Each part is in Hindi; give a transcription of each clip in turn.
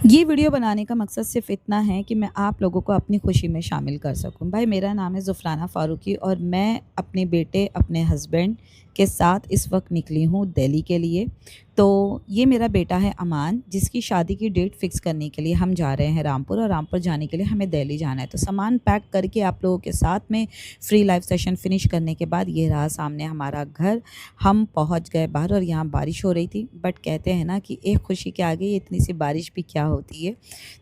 ये वीडियो बनाने का मकसद सिर्फ़ इतना है कि मैं आप लोगों को अपनी खुशी में शामिल कर सकूँ। भाई मेरा नाम है ज़ुफ़राना फ़ारूक़ी और मैं अपने बेटे, अपने हस्बैंड के साथ इस वक़्त निकली हूँ दिल्ली के लिए। तो ये मेरा बेटा है अमान, जिसकी शादी की डेट फ़िक्स करने के लिए हम जा रहे हैं रामपुर और रामपुर जाने के लिए हमें दिल्ली जाना है। तो सामान पैक करके आप लोगों के साथ में फ्री लाइव सेशन फ़िनिश करने के बाद ये रहा सामने हमारा घर। हम पहुँच गए बाहर और यहाँ बारिश हो रही थी, बट कहते हैं ना कि एक खुशी के आगे इतनी सी बारिश भी क्या होती है।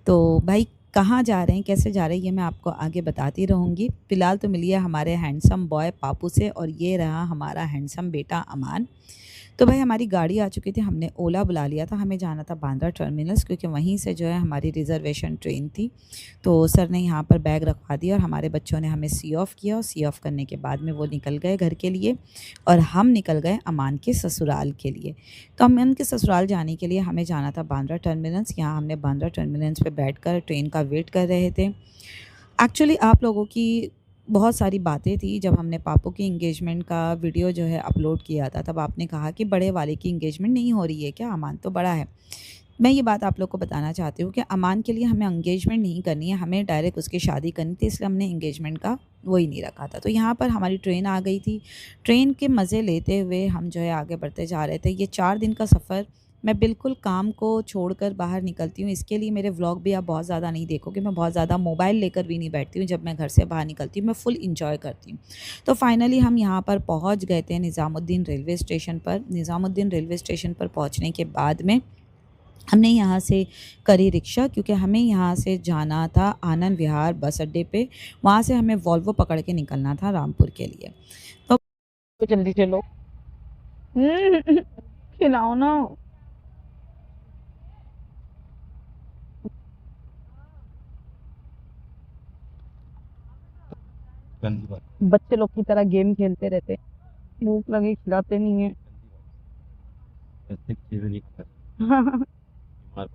तो भाई कहाँ जा रहे हैं, कैसे जा रहे हैं, ये मैं आपको आगे बताती रहूँगी। फ़िलहाल तो मिलिए हमारे हैंडसम बॉय पापू से और ये रहा हमारा हैंडसम बेटा अमान। तो भाई हमारी गाड़ी आ चुकी थी, हमने ओला बुला लिया था, हमें जाना था बांद्रा टर्मिनस क्योंकि वहीं से जो है हमारी रिज़र्वेशन ट्रेन थी। तो सर ने यहाँ पर बैग रखवा दिया और हमारे बच्चों ने हमें सी ऑफ़ किया और सी ऑफ़ करने के बाद में वो निकल गए घर के लिए और हम निकल गए अमान के ससुराल के लिए। तो अमान के ससुराल जाने के लिए हमें जाना था बांद्रा टर्मिनस। यहाँ हमने बांद्रा टर्मिनस पे बैठकर ट्रेन का वेट कर रहे थे। एक्चुअली आप लोगों की बहुत सारी बातें थी जब हमने पापू की एंगेजमेंट का वीडियो जो है अपलोड किया था, तब आपने कहा कि बड़े वाले की एंगेजमेंट नहीं हो रही है क्या, अमान तो बड़ा है। मैं ये बात आप लोग को बताना चाहती हूँ कि अमान के लिए हमें एंगेजमेंट नहीं करनी है, हमें डायरेक्ट उसकी शादी करनी थी, इसलिए हमने एंगेजमेंट का वो ही नहीं रखा था। तो यहाँ पर हमारी ट्रेन आ गई थी। ट्रेन के मज़े लेते हुए हम जो है आगे बढ़ते जा रहे थे। ये 4 दिन का सफ़र मैं बिल्कुल काम को छोड़कर बाहर निकलती हूँ। इसके लिए मेरे व्लॉग भी आप बहुत ज़्यादा नहीं देखोगे। मैं बहुत ज़्यादा मोबाइल लेकर भी नहीं बैठती हूँ। जब मैं घर से बाहर निकलती हूँ मैं फुल एन्जॉय करती हूँ। तो फाइनली हम यहाँ पर पहुँच गए थे निज़ामुद्दीन रेलवे स्टेशन पर। निज़ामुद्दीन रेलवे स्टेशन पर पहुँचने के बाद में हमने यहाँ से करी रिक्शा, क्योंकि हमें यहाँ से जाना था आनंद विहार बस अड्डे पे। वहाँ से हमें वॉल्वो पकड़ के निकलना था रामपुर के लिए। तो जल्दी चलो। खिलाओ ना। गंदी बात। बच्चे लोग की तरह गेम खेलते रहते हैं। भूख लगी खिलाते नहीं है। ऐसे चीजें नहीं खाता। बीमार।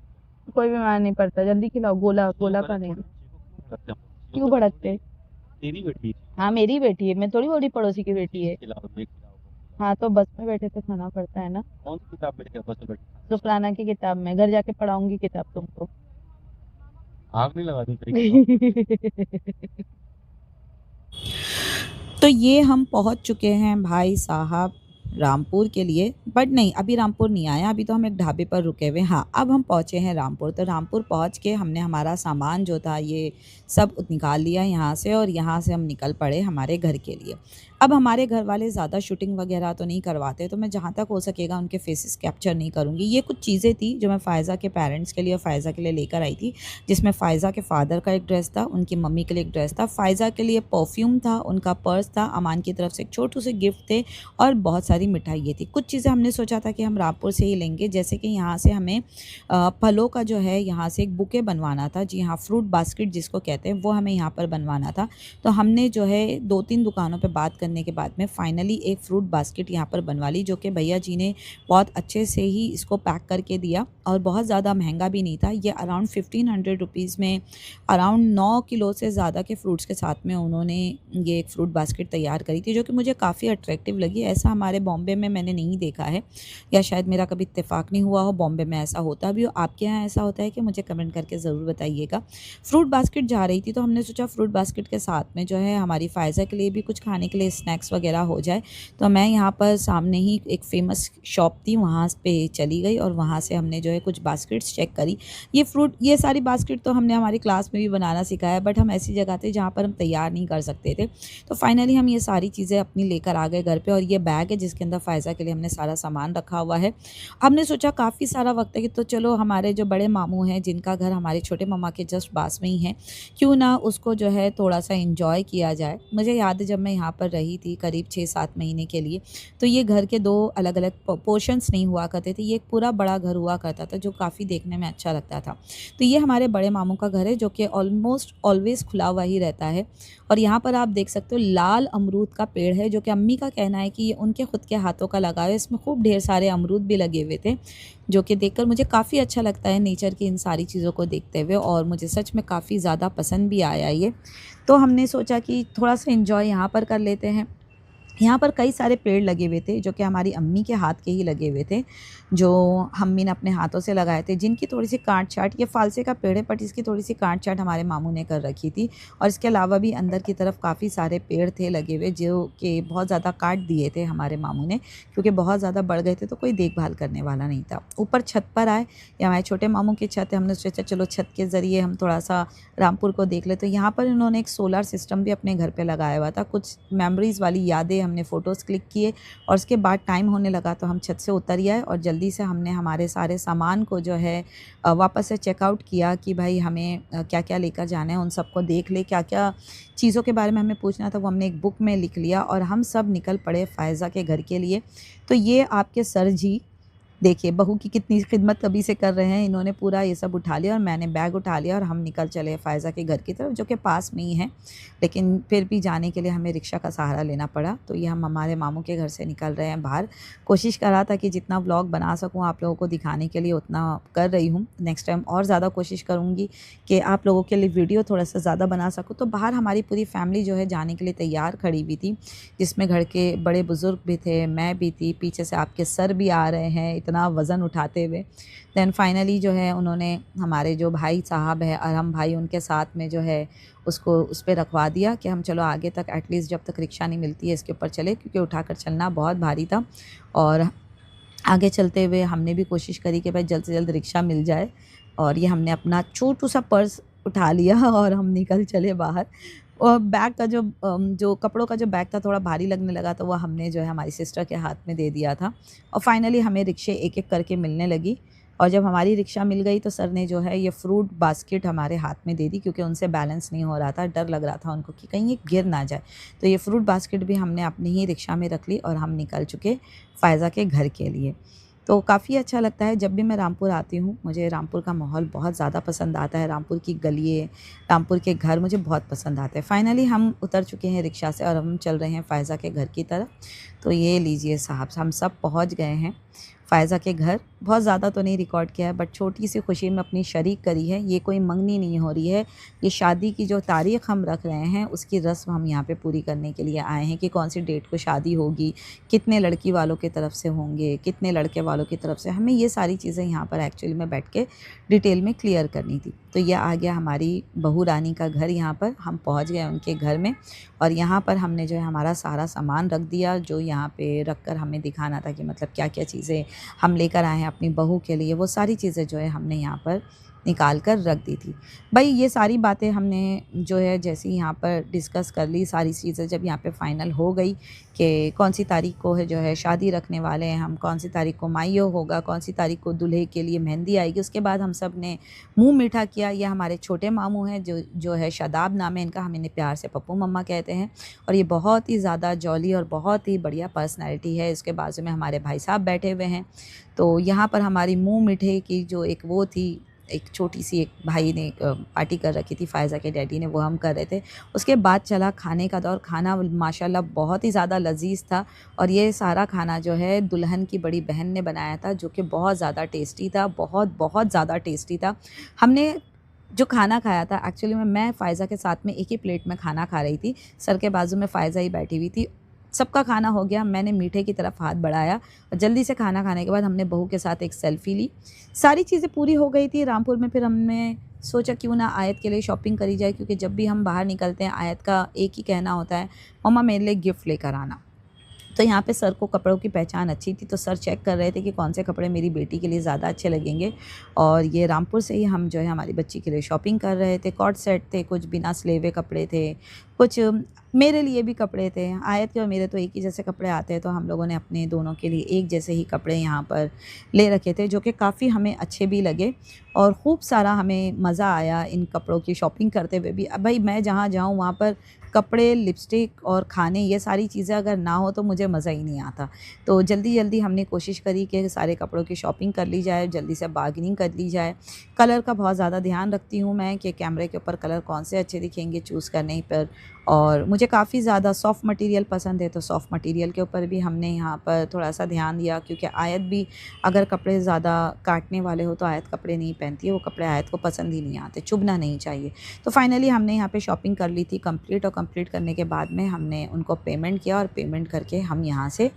कोई बीमार नहीं पड़ता, जल्दी खिलाओ। गोला गोला का नहीं। क्यों भड़कते? तेरी बेटी। हाँ मेरी बेटी है, मैं थोड़ी बड़ी पड़ोसी की बेटी है। खिलाओ मैं खिलाओ। हाँ तो बस में बैठे तो खाना पड़ता है ना। कौन सी किताब पढ़ के बस में बैठी? सुफलाना की किताब में, घर जाके पढ़ाऊंगी किताब तुमको। आग नहीं लगा दूं तेरी। तो ये हम पहुँच चुके हैं भाई साहब रामपुर के लिए, बट नहीं अभी रामपुर नहीं आया, अभी तो हम एक ढाबे पर रुके हुए। हाँ अब हम पहुँचे हैं रामपुर। तो रामपुर पहुँच के हमने हमारा सामान जो था ये सब निकाल लिया यहाँ से और यहाँ से हम निकल पड़े हमारे घर के लिए। अब हमारे घर वाले ज़्यादा शूटिंग वगैरह तो नहीं करवाते, तो मैं जहाँ तक हो सकेगा उनके फेसेस कैप्चर नहीं करूँगी। ये कुछ चीज़ें थी जो मैं फ़ायज़ा के पेरेंट्स के लिए और फ़ायज़ा के लिए लेकर आई थी, जिसमें फ़ायज़ा के फ़ादर का एक ड्रेस था, उनकी मम्मी के लिए एक ड्रेस था, फ़ायज़ा के लिए परफ्यूम था, उनका पर्स था, अमान की तरफ से एक छोटे से गिफ्ट थे और बहुत सारी मिठाइयाँ थी। कुछ चीज़ें हमने सोचा था कि हम रामपुर से ही लेंगे, जैसे कि यहाँ से हमें फलों का जो है यहाँ से एक बुके बनवाना था। जी हाँ, फ्रूट बास्केट जिसको कहते हैं वो हमें यहाँ पर बनवाना था। तो हमने जो है 2-3 दुकानों पे बात करने के बाद में फाइनली एक फ्रूट बास्केट यहाँ पर बनवा ली, जो कि भैया जी ने बहुत अच्छे से ही इसको पैक करके दिया और बहुत ज़्यादा महंगा भी नहीं था। ये अराउंड 1500 रुपीज़ में अराउंड 9 किलो से ज़्यादा के फ्रूट्स के साथ में उन्होंने ये एक फ्रूट बास्केट तैयार करी थी, जो कि मुझे काफ़ी अट्रैक्टिव लगी। ऐसा हमारे बॉम्बे में मैंने नहीं देखा है, या शायद मेरा कभी इत्तेफाक नहीं हुआ हो, बॉम्बे में ऐसा होता भी हो। आपके यहाँ ऐसा होता है कि मुझे कमेंट करके ज़रूर बताइएगा। फ्रूट बास्केट जा रही थी तो हमने सोचा फ्रूट बास्केट के साथ में जो है हमारी फ़ायज़ा के लिए भी कुछ खाने के लिए स्नैक्स वगैरह हो जाए। तो मैं यहाँ पर सामने ही एक फ़ेमस शॉप थी वहाँ पे चली गई और वहाँ से हमने जो है कुछ बास्केट्स चेक करी। ये सारी बास्केट तो हमने हमारी क्लास में भी बनाना सिखाया, बट हम ऐसी जगह थे जहाँ पर हम तैयार नहीं कर सकते थे। तो फाइनली हम ये सारी चीज़ें अपनी लेकर आ गए घर पे और ये बैग है जिसके अंदर फ़ायज़ा के लिए हमने सारा सामान रखा हुआ है। हमने सोचा काफ़ी सारा वक्त है कि तो चलो हमारे जो बड़े मामू हैं जिनका घर हमारे छोटे मामा के जस्ट पास में ही है, क्यों ना उसको जो है थोड़ा सा इंजॉय किया जाए। मुझे याद है जब मैं यहाँ पर रही थी करीब 6-7 महीने के लिए, तो ये घर के 2 अलग-अलग पोर्शंस नहीं हुआ करते थे, ये एक पूरा बड़ा घर हुआ करता था जो काफ़ी देखने में अच्छा लगता था। तो ये हमारे बड़े मामू का घर है जो कि ऑलमोस्ट ऑलवेज़ खुला हुआ ही रहता है और यहाँ पर आप देख सकते हो लाल अमरूद का पेड़ है, जो कि अम्मी का कहना है कि ये उनके खुद के हाथों का लगा है। इसमें खूब ढेर सारे अमरूद भी लगे हुए थे, जो कि देखकर मुझे काफ़ी अच्छा लगता है नेचर की इन सारी चीज़ों को देखते हुए, और मुझे सच में काफ़ी ज़्यादा पसंद भी आया ये। तो हमने सोचा कि थोड़ा सा एंजॉय यहाँ पर कर लेते हैं। यहाँ पर कई सारे पेड़ लगे हुए थे जो कि हमारी अम्मी के हाथ के ही लगे हुए थे, जो अम्मी ने अपने हाथों से लगाए थे, जिनकी थोड़ी-सी काट-छाँट, ये फ़ालसे का पेड़ है बट इसकी थोड़ी-सी काट-छाँट हमारे मामू ने कर रखी थी। और इसके अलावा भी अंदर की तरफ काफ़ी सारे पेड़ थे लगे हुए जो कि बहुत ज़्यादा काट दिए थे हमारे मामू ने, क्योंकि बहुत ज़्यादा बढ़ गए थे तो कोई देखभाल करने वाला नहीं था। ऊपर छत पर आए, ये हमारे छोटे मामू की छत है, हमने सोचा चलो छत के ज़रिए हम थोड़ा-सा रामपुर को देख लें। तो यहाँ पर इन्होंने एक सोलर सिस्टम भी अपने घर पे लगाया हुआ था। कुछ मेमोरीज़ वाली यादें, हमने फ़ोटोज़ क्लिक किए और उसके बाद टाइम होने लगा तो हम छत से उतर ही आए और जल्दी से हमने हमारे सारे सामान को जो है वापस से चेकआउट किया कि भाई हमें क्या-क्या लेकर जाना है, उन सबको देख लें, क्या-क्या चीज़ों के बारे में हमें पूछना था वो हमने एक बुक में लिख लिया और हम सब निकल पड़े फ़ायज़ा के घर के लिए। तो ये आपके सर जी, देखिए बहू की कितनी खिदमत तभी से कर रहे हैं, इन्होंने पूरा ये सब उठा लिया और मैंने बैग उठा लिया और हम निकल चले फ़ायज़ा के घर की तरफ, जो कि पास में ही है। लेकिन फिर भी जाने के लिए हमें रिक्शा का सहारा लेना पड़ा। तो ये हम हमारे मामू के घर से निकल रहे हैं बाहर। कोशिश करा था कि जितना व्लॉग बना सकूँ आप लोगों को दिखाने के लिए उतना कर रही हूँ। नेक्स्ट टाइम और ज़्यादा कोशिश करूँगी कि आप लोगों के लिए वीडियो थोड़ा-सा ज़्यादा बना सकूँ। तो बाहर हमारी पूरी फैमिली जो है जाने के लिए तैयार खड़ी हुई थी, जिसमें घर के बड़े बुज़ुर्ग भी थे, मैं भी थी, पीछे से आपके सर भी आ रहे हैं इतना वज़न उठाते हुए। देन फाइनली जो है उन्होंने हमारे जो भाई साहब हैं अरहम भाई, उनके साथ में जो है उसको उस पे रखवा दिया कि हम चलो आगे तक एटलीस्ट जब तक रिक्शा नहीं मिलती है इसके ऊपर चले, क्योंकि उठाकर चलना बहुत भारी था। और आगे चलते हुए हमने भी कोशिश करी कि भाई जल्द से जल्द रिक्शा मिल जाए और ये हमने अपना छोटू सा पर्स उठा लिया और हम निकल चले बाहर। और बैग का जो कपड़ों का जो बैग था थोड़ा भारी लगने लगा तो वो हमने जो है हमारी सिस्टर के हाथ में दे दिया था और फाइनली हमें रिक्शे एक-एक करके मिलने लगी। और जब हमारी रिक्शा मिल गई तो सर ने जो है ये फ्रूट बास्केट हमारे हाथ में दे दी, क्योंकि उनसे बैलेंस नहीं हो रहा था, डर लग रहा था उनको कि कहीं ये गिर ना जाए। तो ये फ्रूट बास्केट भी हमने अपनी ही रिक्शा में रख ली और हम निकल चुके फ़ायज़ा के घर के लिए। तो काफ़ी अच्छा लगता है जब भी मैं रामपुर आती हूँ, मुझे रामपुर का माहौल बहुत ज़्यादा पसंद आता है, रामपुर की गलियाँ, रामपुर के घर मुझे बहुत पसंद आते हैं। फाइनली हम उतर चुके हैं रिक्शा से और हम चल रहे हैं फ़ायज़ा के घर की तरफ। तो ये लीजिए साहब, हम सब पहुँच गए हैं फ़ायज़ा के घर। बहुत ज़्यादा तो नहीं रिकॉर्ड किया है बट छोटी सी खुशी में अपनी शरीक करी है। ये कोई मंगनी नहीं हो रही है, ये शादी की जो तारीख़ हम रख रहे हैं उसकी रस्म हम यहाँ पे पूरी करने के लिए आए हैं कि कौन सी डेट को शादी होगी, कितने लड़की वालों की तरफ से होंगे, कितने लड़के वालों की तरफ से, हमें ये सारी चीज़ें यहाँ पर एक्चुअली में बैठ के डिटेल में क्लियर करनी थी। तो ये आ गया हमारी बहू रानी का घर, यहाँ पर हम पहुँच गए उनके घर में और यहाँ पर हमने जो है हमारा सारा सामान रख दिया, जो यहाँ पे रख कर हमें दिखाना था कि मतलब क्या-क्या चीज़ें हम लेकर आए हैं अपनी बहू के लिए, वो सारी चीज़ें जो है हमने यहाँ पर निकाल कर रख दी थी। भाई ये सारी बातें हमने जो है जैसे ही यहाँ पर डिस्कस कर ली, सारी चीज़ें जब यहाँ पे फ़ाइनल हो गई कि कौन सी तारीख़ को है जो है शादी रखने वाले हैं हम, कौन सी तारीख़ को माइयो होगा, कौन सी तारीख़ को दूल्हे के लिए मेहंदी आएगी, उसके बाद हम सब ने मुँह मीठा किया। ये हमारे छोटे मामू हैं जो है शादाब नाम है इनका, हम इन्हें प्यार से पप्पू मम्मा कहते हैं और ये बहुत ही ज़्यादा जॉली और बहुत ही बढ़िया पर्सनैलिटी है। इसके बाजू में हमारे भाई साहब बैठे हुए हैं। तो यहाँ पर हमारी मुँह मीठे की जो एक वो थी, एक छोटी-सी एक भाई ने पार्टी कर रखी थी, फ़ायज़ा के डैडी ने, वो हम कर रहे थे। उसके बाद चला खाने का दौर। खाना माशाल्लाह बहुत ही ज़्यादा लज़ीज़ था और ये सारा खाना जो है दुल्हन की बड़ी बहन ने बनाया था, जो कि बहुत ज़्यादा टेस्टी था, बहुत ज़्यादा टेस्टी था। हमने जो खाना खाया था एक्चुअली में, मैं फ़ायज़ा के साथ में एक ही प्लेट में खाना खा रही थी, सर के बाजू में फ़ायज़ा ही बैठी हुई थी। सबका खाना हो गया, मैंने मीठे की तरफ हाथ बढ़ाया और जल्दी से खाना खाने के बाद हमने बहू के साथ एक सेल्फ़ी ली। सारी चीज़ें पूरी हो गई थी रामपुर में। फिर हमने सोचा क्यों ना आयत के लिए शॉपिंग करी जाए, क्योंकि जब भी हम बाहर निकलते हैं आयत का एक ही कहना होता है, मम्मा मेरे लिए गिफ्ट लेकर आना। तो यहाँ पे सर को कपड़ों की पहचान अच्छी थी, तो सर चेक कर रहे थे कि कौन से कपड़े मेरी बेटी के लिए ज़्यादा अच्छे लगेंगे और ये रामपुर से ही हम जो है हमारी बच्ची के लिए शॉपिंग कर रहे थे। कॉर्ड सेट थे, कुछ बिना सिले कपड़े थे, कुछ मेरे लिए भी कपड़े थे। आयत के और मेरे तो एक ही जैसे कपड़े आते हैं, तो हम लोगों ने अपने दोनों के लिए एक जैसे ही कपड़े यहाँ पर ले रखे थे, जो कि काफ़ी हमें अच्छे भी लगे और खूब सारा हमें मज़ा आया इन कपड़ों की शॉपिंग करते हुए भी। अब भाई मैं जहाँ जाऊँ वहाँ पर कपड़े, लिपस्टिक और खाने, ये सारी चीज़ें अगर ना हो तो मुझे मज़ा ही नहीं आता। तो जल्दी-जल्दी हमने कोशिश करी कि सारे कपड़ों की शॉपिंग कर ली जाए, जल्दी से बार्गेनिंग कर ली जाए। कलर का बहुत ज़्यादा ध्यान रखती हूँ मैं कि कैमरे के ऊपर कलर कौन से अच्छे दिखेंगे चूज़ करने पर, और मुझे काफ़ी ज़्यादा सॉफ्ट मटेरियल पसंद है, तो सॉफ्ट मटेरियल के ऊपर भी हमने यहाँ पर थोड़ा-सा ध्यान दिया, क्योंकि आयत भी अगर कपड़े ज़्यादा काटने वाले हो तो आयत कपड़े नहीं पहनती है, वो कपड़े आयत को पसंद ही नहीं आते, चुभना नहीं चाहिए। तो फाइनली हमने यहाँ पे शॉपिंग कर ली थी कंप्लीट, और कंप्लीट करने के बाद में हमने उनको पेमेंट किया, और पेमेंट करके हम यहाँ से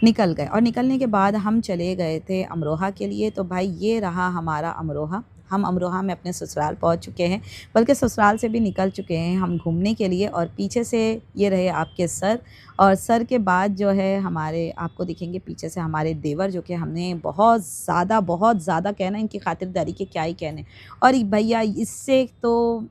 निकल गए। और निकलने के बाद हम चले गए थे अमरोहा के लिए। तो भाई ये रहा हमारा अमरोहा। हम अमरोहा में अपने ससुराल पहुँच चुके हैं, बल्कि ससुराल से भी निकल चुके हैं हम घूमने के लिए। और पीछे से ये रहे आपके सर, और सर के बाद जो है हमारे, आपको दिखेंगे पीछे से हमारे देवर, जो कि हमने बहुत ज़्यादा कहना, इनकी खातिरदारी के क्या ही कहने। और भैया इससे तो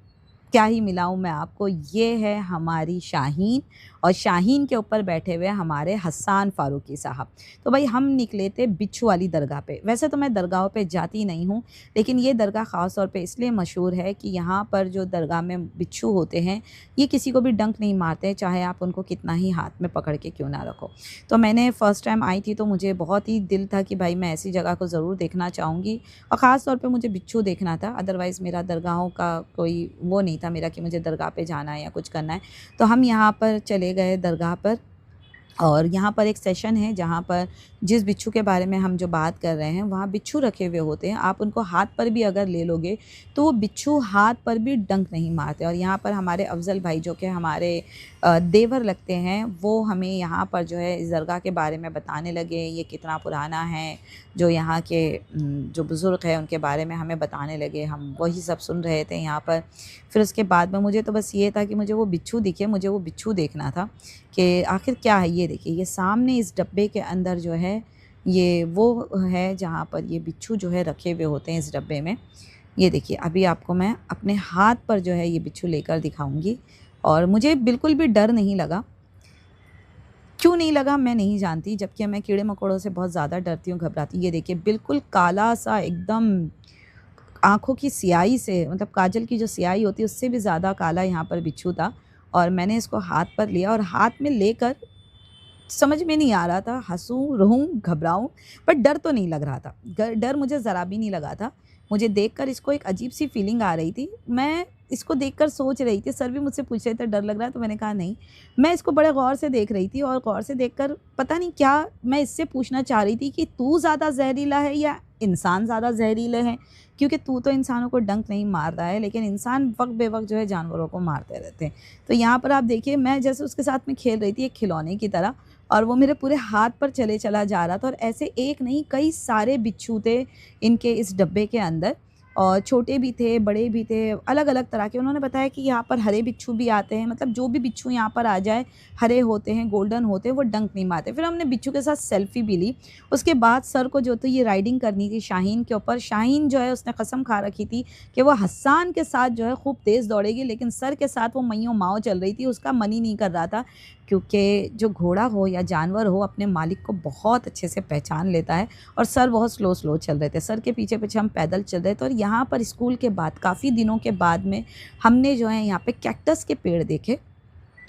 क्या ही मिलाऊँ मैं आपको, ये है हमारी शाहीन, और शाहीन के ऊपर बैठे हुए हमारे हसन फ़ारूकी साहब। तो भाई हम निकले थे बिच्छू वाली दरगाह पे। वैसे तो मैं दरगाहों पे जाती नहीं हूँ, लेकिन ये दरगाह ख़ास तौर पे इसलिए मशहूर है कि यहाँ पर जो दरगाह में बिच्छू होते हैं, ये किसी को भी डंक नहीं मारते, चाहे आप उनको कितना ही हाथ में पकड़ के क्यों ना रखो। तो मैंने फ़र्स्ट टाइम आई थी, तो मुझे बहुत ही दिल था कि भाई मैं ऐसी जगह को ज़रूर देखना चाहूँगी, और ख़ास तौर पे मुझे बिच्छू देखना था। अदरवाइज़ मेरा दरगाहों का कोई वो नहीं था मेरा कि मुझे दरगाह पे जाना है या कुछ करना है। तो हम यहाँ पर चले गए दरगाह पर, और यहाँ पर एक सेशन है जहाँ पर जिस बिच्छू के बारे में हम जो बात कर रहे हैं, वहाँ बिच्छू रखे हुए होते हैं। आप उनको हाथ पर भी अगर ले लोगे तो वो बिच्छू हाथ पर भी डंक नहीं मारते। और यहाँ पर हमारे अफ़ज़ल भाई, जो कि हमारे देवर लगते हैं, वो हमें यहाँ पर जो है इस दरगाह के बारे में बताने लगे, ये कितना पुराना है। जो यहाँ के जो बुज़ुर्ग हैं उनके बारे में हमें बताने लगे, हम वही सब सुन रहे थे यहाँ पर। फिर उसके बाद में मुझे तो बस ये था कि मुझे वो बिच्छू दिखे, मुझे वो बिच्छू देखना था कि आखिर क्या है। ये देखिए, ये सामने इस डब्बे के अंदर जो है, ये वो है जहाँ पर ये बिच्छू जो है रखे हुए होते हैं इस डब्बे में। ये देखिए, अभी आपको मैं अपने हाथ पर जो है ये बिच्छू लेकर दिखाऊंगी, और मुझे बिल्कुल भी डर नहीं लगा। क्यों नहीं लगा मैं नहीं जानती, जबकि मैं कीड़े मकोड़ों से बहुत ज़्यादा डरती हूँ, घबराती हूँ। ये देखिए, बिल्कुल काला सा एकदम, आँखों की स्याही से, मतलब काजल की जो स्याही होती है उससे भी ज़्यादा काला यहाँ पर बिच्छू था। और मैंने इसको हाथ पर लिया, और हाथ में लेकर समझ में नहीं आ रहा था, हँसूँ, रोऊँ, घबराऊँ, बट डर तो नहीं लग रहा था। डर मुझे ज़रा भी नहीं लगा था। मुझे देखकर इसको एक अजीब-सी फ़ीलिंग आ रही थी। मैं इसको देखकर सोच रही थी, सर भी मुझसे पूछ रहे थे डर लग रहा है? तो मैंने कहा नहीं। मैं इसको बड़े गौर से देख रही थी, और गौर से देखकर पता नहीं क्या मैं इससे पूछना चाह रही थी कि तू ज़्यादा ज़हरीला है या इंसान ज़्यादा ज़हरीले हैं? क्योंकि तू तो इंसानों को डंक नहीं मार रहा है, लेकिन इंसान वक़्त-बे-वक़्त जो है जानवरों को मारते रहते हैं। तो यहाँ पर आप देखिए, मैं जैसे उसके साथ में खेल रही थी एक खिलौने की तरह, और वो मेरे पूरे हाथ पर चला जा रहा था। और ऐसे एक नहीं, कई सारे बिच्छू थे इनके इस डब्बे के अंदर, और छोटे भी थे, बड़े भी थे, अलग-अलग तरह के। उन्होंने बताया कि यहाँ पर हरे बिच्छू भी आते हैं, मतलब जो भी बिच्छू यहाँ पर आ जाए, हरे होते हैं, गोल्डन होते हैं, वो डंक नहीं मारते। फिर हमने बिच्छू के साथ सेल्फ़ी भी ली। उसके बाद सर को जो तो ये राइडिंग करनी थी शाहीन के ऊपर। शाहीन जो है उसने कसम खा रखी थी कि वो हस्सान के साथ जो है खूब तेज़ दौड़ेगी, लेकिन सर के साथ वो मैयों-माओ चल रही थी, उसका मन ही नहीं कर रहा था। क्योंकि जो घोड़ा हो या जानवर हो, अपने मालिक को बहुत अच्छे से पहचान लेता है, और सर बहुत स्लो चल रहे थे। सर के पीछे-पीछे हम पैदल चल रहे थे, और यहाँ पर स्कूल के बाद, काफ़ी दिनों के बाद में, हमने जो है यहाँ पे कैक्टस के पेड़ देखे।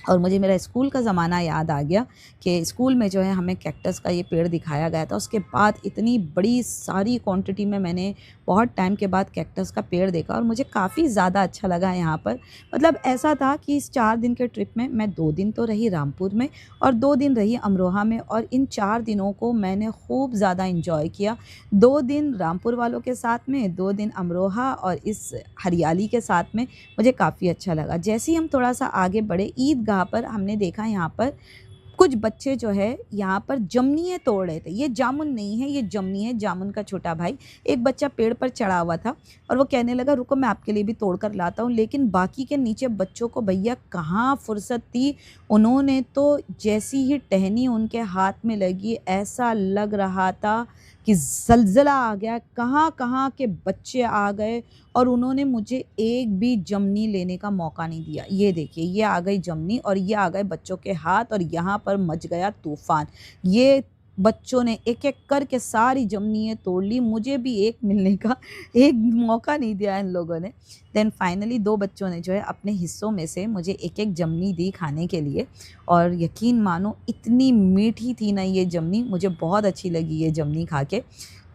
और मुझे मेरा स्कूल का ज़माना याद आ गया कि स्कूल में जो है हमें कैक्टस का ये पेड़ दिखाया गया था। उसके बाद इतनी बड़ी सारी क्वांटिटी में मैंने बहुत टाइम के बाद कैक्टस का पेड़ देखा, और मुझे काफ़ी ज़्यादा अच्छा लगा यहाँ पर। मतलब ऐसा था कि इस 4 दिन के ट्रिप में मैं 2 दिन तो रही रामपुर में, और 2 दिन रही अमरोहा में, और इन 4 दिनों को मैंने खूब ज़्यादा एंजॉय किया। 2 दिन रामपुर वालों के साथ में, 2 दिन अमरोहा और इस हरियाली के साथ में, मुझे काफ़ी अच्छा लगा। जैसे ही हम थोड़ा-सा आगे बढ़े, ईदगाह पर हमने देखा यहाँ पर कुछ बच्चे जो है यहाँ पर जमनीए तोड़ रहे थे। ये जामुन नहीं है, ये जमनी है, जामुन का छोटा भाई। एक बच्चा पेड़ पर चढ़ा हुआ था, और वो कहने लगा रुको मैं आपके लिए भी तोड़ कर लाता हूँ। लेकिन बाकी के नीचे बच्चों को भैया कहाँ फुर्सत थी, उन्होंने तो जैसी ही टहनी उनके हाथ में लगी, ऐसा लग रहा था कि ज़लज़ला आ गया। कहाँ-कहाँ के बच्चे आ गए, और उन्होंने मुझे एक भी जमनी लेने का मौका नहीं दिया। ये देखिए, ये आ गई जमनी, और ये आ गए बच्चों के हाथ, और यहाँ पर मच गया तूफ़ान। ये बच्चों ने एक-एक करके सारी जमनियाँ तोड़ ली, मुझे भी एक मिलने का एक मौका नहीं दिया इन लोगों ने। देन फाइनली 2 बच्चों ने जो है अपने हिस्सों में से मुझे एक-एक जमनी दी खाने के लिए, और यकीन मानो इतनी मीठी थी ना ये जमनी, मुझे बहुत अच्छी लगी ये जमनी खा के।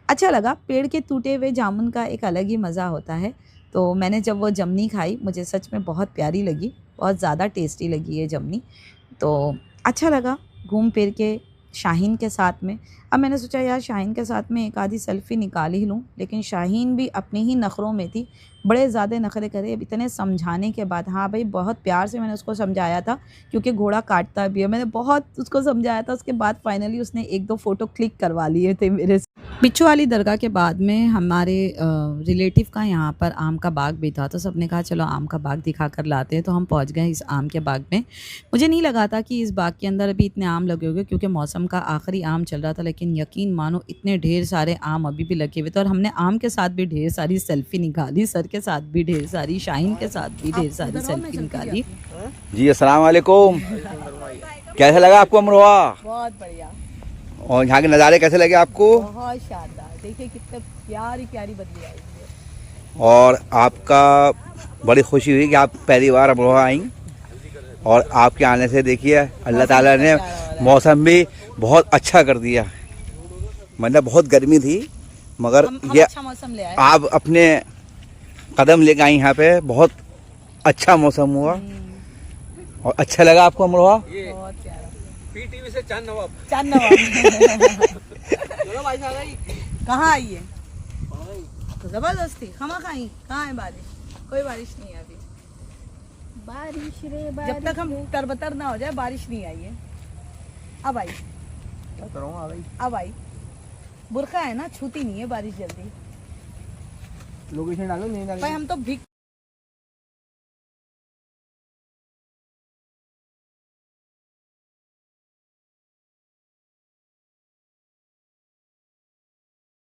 अच्छा लगा, पेड़ के टूटे हुए जामुन का एक अलग ही मज़ा होता है। तो मैंने जब वो जमनी खाई, मुझे सच में बहुत प्यारी लगी, बहुत ज़्यादा टेस्टी लगी है जमनी। तो अच्छा लगा घूम फिर के शाहीन के साथ में। अब मैंने सोचा यार शाहीन के साथ में एक आधी सेल्फ़ी निकाल ही लूँ, लेकिन शाहीन भी अपने ही नखरों में थी, बड़े ज़्यादा नखरे करे। अब इतने समझाने के बाद, हाँ भाई बहुत प्यार से मैंने उसको समझाया था, क्योंकि घोड़ा काटता भी है, मैंने बहुत उसको समझाया था। उसके बाद फाइनली उसने 1-2 फ़ोटो क्लिक करवा लिए थे मेरे से। बिच्छू वाली दरगाह के बाद में हमारे रिलेटिव का यहाँ पर आम का बाग भी था, तो सबने कहा चलो आम का बाग दिखा कर लाते हैं। तो हम पहुँच गए इस आम के बाग में। मुझे नहीं लगा था कि इस बाग के अंदर अभी इतने आम लगे होंगे, क्योंकि मौसम का आखिरी आम चल रहा था, लेकिन यकीन मानो इतने ढेर सारे आम अभी भी लगे हुए थे। और हमने आम के साथ भी ढेर सारी सेल्फ़ी निकाली, सर के साथ भी ढेर सारी, शाहीन के साथ भी ढेर सारी सेल्फ़ी निकाली। जी अस्सलाम वालेकुम। कैसा लगा आपको अमरोहा? बहुत बढ़िया, और यहाँ के नज़ारे कैसे लगे आपको? बहुत शानदार। देखिए कितने प्यारी प्यारी बदली आई है। और आपका बड़ी खुशी हुई कि आप पहली बार अमरोहा आई, और आपके आने से देखिए अल्लाह ताला ने मौसम भी बहुत अच्छा कर दिया। मतलब बहुत गर्मी थी, मगर ये अच्छा मौसम ले आए। आप अपने कदम लेके आई यहाँ पे, बहुत अच्छा मौसम हुआ। और अच्छा लगा आपको अमरोहा? बहुत प्यारा। पीटीवी से चांद नवाब। चांद नवाब। कहाँ आई है? जबरदस्ती खमा खाई। कहाँ है बारिश? कोई बारिश नहीं है अभी। बारिश रे बारिश। जब तक हम तरबतर ना हो जाए बारिश नहीं आई है। अब आई, अब आई। बुरखा है ना, छूती नहीं है बारिश जल्दी। लोकेशन डालो, नहीं डालो। भाई हम तो भीग